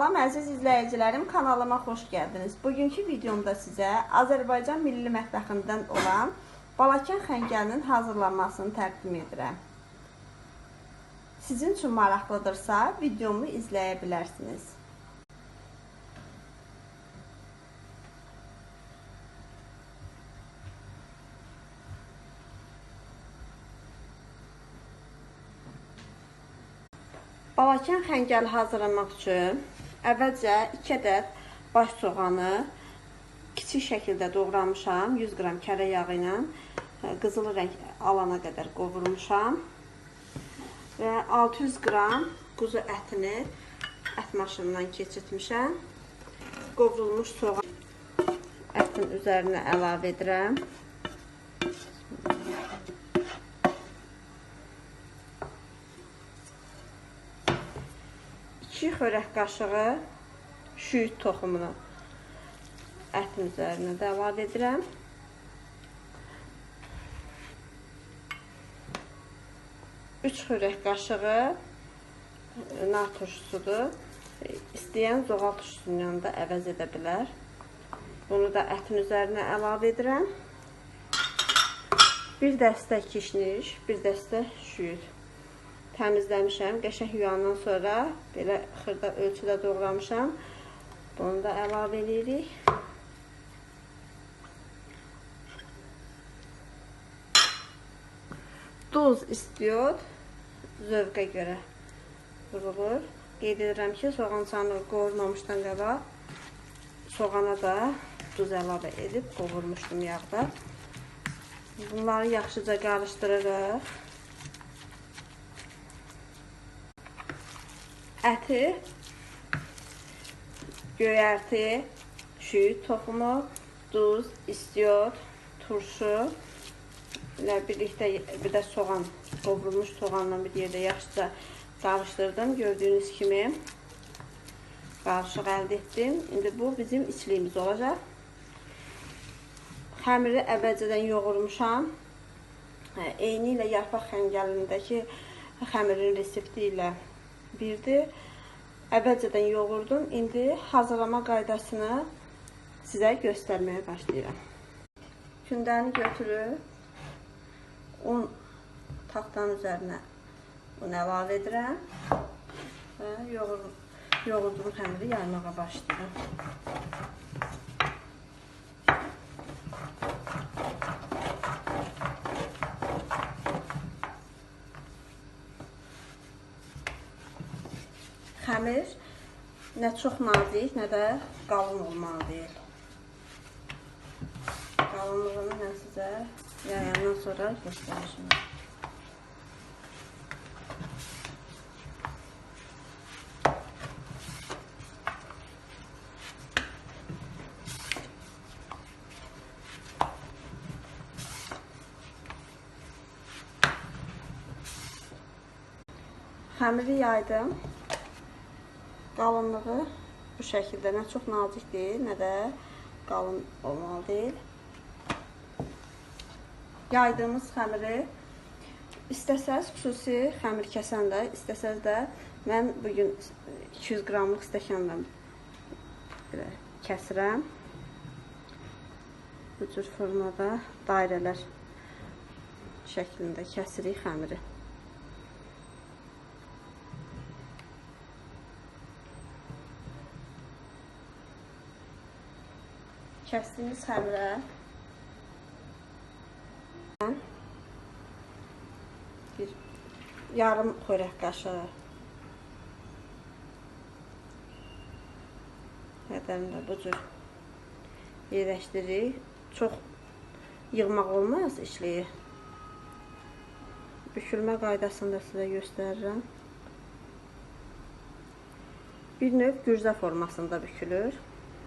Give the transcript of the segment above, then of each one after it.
Salam əziz izləyicilərim, kanalıma xoş gəldiniz. Bugünkü videomda sizə Azərbaycan milli mətbəxindən olan Balakən xəngəlinin hazırlanmasını təqdim edirəm. Sizin üçün maraqlıdırsa, videomu izləyə bilərsiniz. Balakən xəngəli hazırlamaq üçün əvvəlcə 2 ədəd baş soğanı kiçik şəkildə doğramışam. 100 qram kərə yağı ilə qızılı rəng alana qədər qovurmuşam. Və 600 qram quzu ətini ət maşınından keçirtmişəm. Qovrulmuş soğan ətin üzərinə əlavə edirəm. 2 xörək qaşığı şüyüd toxumunu ətin üzərinə də əlavə edirəm. 3 xörək qaşığı nar turşusudur. İstəyən zoğal turşusunun yanında əvəz edə bilər. Bunu da ətin üzərinə əlavə edirəm. 1 dəstə kişniş, 1 dəstə şüyüd. Təmizləmişəm, qəşəng yuyandan sonra belə xırda ölçüdə doğramışam. Bunu da əlavə edirik. Duz istiot zövqə görə vurulur. Qeyd edirəm ki, soğançanı qovurmamışdan qabaq soğana da duz əlavə edib qovurmuşdum yağda. Bunları yaxşıca qarışdırırıq. Əti, göyərti, şüyüd toxumu, duz, istiot, turşu ilə birlikdə bir də soğan, qovrulmuş soğanla bir yerdə yaxşıca qarışdırdım. Gördüyünüz kimi qarışıq əldə etdim. İndi bu bizim içliyimiz olacaq. Xəmiri əvvəlcədən yoğurmuşam. Eyni ilə yarpaq xəngəlindəki xəmirin resepti ilə birdir. Əvvəlcədən yoğurdum. İndi hazırlama qaydasını sizə göstərməyə başlayıram. Kündəni götürüb un taxtanın üzərinə un əlavə edirəm və yoğurduğum xəmiri yaymağa başlayıram. Xəmir nə çox nazik, nə də qalın olmalı deyil. Qalınlığını mən sizə yayandan sonra göstərəcəm. Xəmiri yaydım. Qalınlığı bu şəkildə, nə çox nazik deyil, nə də qalın olmalı deyil. Yaydığımız xəmiri istəsəz xüsusi xəmir kəsən də, istəsəz də mən bugün 200 qramlıq stəkanla kəsirəm. Bu cür formada dairələr şəklində kəsirik xəmiri. Kəsdiyimiz xəmirə bir yarım xörək qaşığı qədərində bu cür yerləşdiririk. Çox yığmaq olmaz işliyi. Bükülmə qaydasını da sizə göstərirəm. Bir növ gürzə formasında bükülür.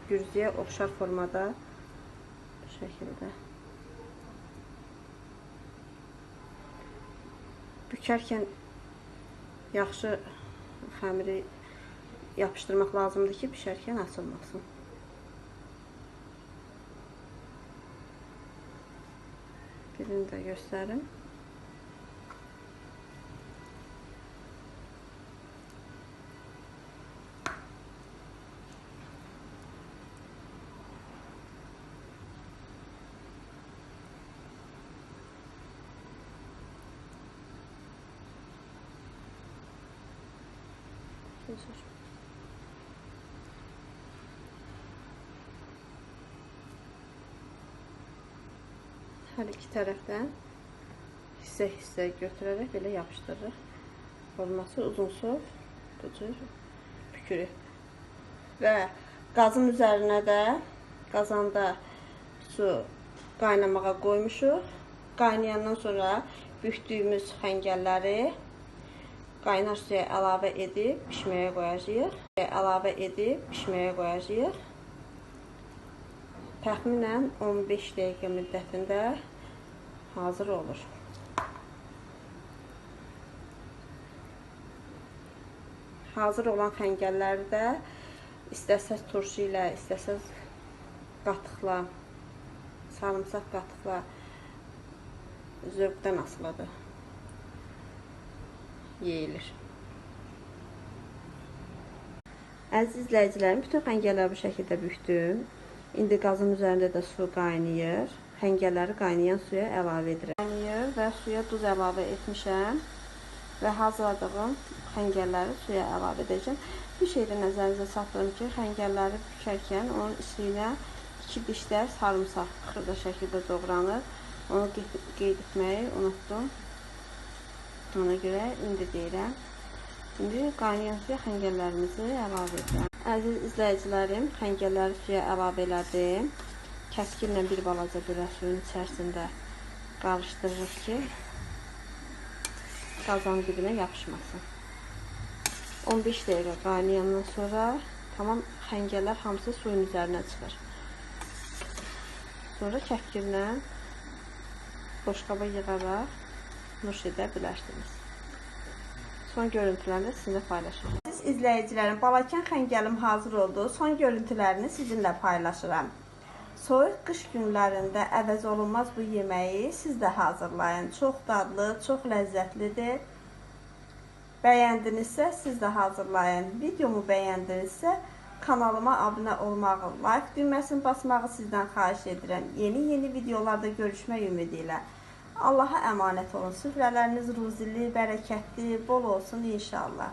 Gürzəyə oxşar formada bu şəkildə. Bükərkən yaxşı xəmiri yapışdırmaq lazımdır ki, bişərkən açılmasın. Birini də göstərim. Üzür. Hər iki tərəfdən hissə-hissə götürərək belə yapışdırırıq. Forması uzunsov bu cür bükürük. Və qazın üzərinə də qazanda su qaynamağa qoymuşuq. Qaynayandan sonra bükdüyümüz xəngəlləri qaynar suya əlavə edib pişməyə qoyacağıq. Təxminən 15 dəqiqə müddətində hazır olur. Hazır olan xəngəlləri də istəsəz turşu ilə, istəsəz qatıqla, sarımsaq qatıqla zövqdən asılıdır. Yeyilir. Əziz izləyicilərim, bütün xəngəlləri bu şəkildə bükdüm. İndi qazın üzərində də su qaynayır. Xəngəlləri qaynayan suya əlavə edirəm. Qaynayır və suya duz əlavə etmişəm. Və hazırladığım xəngəlləri suya əlavə edəcəm. Bir şey də nəzərinizə çatdırım ki, xəngəlləri bükərkən onun içinə 2 dişlər sarımsaq xırda şəkildə doğranır. Onu qeyd etməyi unutdum. Ona görə indi deyirəm. İndi qaynayan suya xəngəllərimizi əlavə edirəm. Əziz izləyicilərim, xəngəlləri suya əlavə elədim. Kəskillə bir balaca belə suyun içərisində qarışdırırıq ki, qazanın dibinə yapışmasın. 15 dəqiqə qaynayandan sonra tamam xəngəllər hamısı suyun üzərinə çıxır. Sonra kəskillə boşqaba yığaraq nuş edə bilərsiniz. Son görüntülərini sizinlə paylaşıram. Siz izləyicilərim, balakən xəngəlim hazır oldu. Son görüntülərini sizinlə paylaşıram. Soyuq qış günlərində əvəz olunmaz bu yeməyi siz də hazırlayın. Çox dadlı, çox ləzzətlidir. Bəyəndinizsə siz də hazırlayın. Videomu bəyəndinizsə kanalıma abunə olmağı, like düyməsini basmağı sizdən xahiş edirəm. Yeni videolarda görüşmək ümidi ilə. Allaha əmanət olun. Süfrələriniz ruzili, bərəkətli, bol olsun inşallah.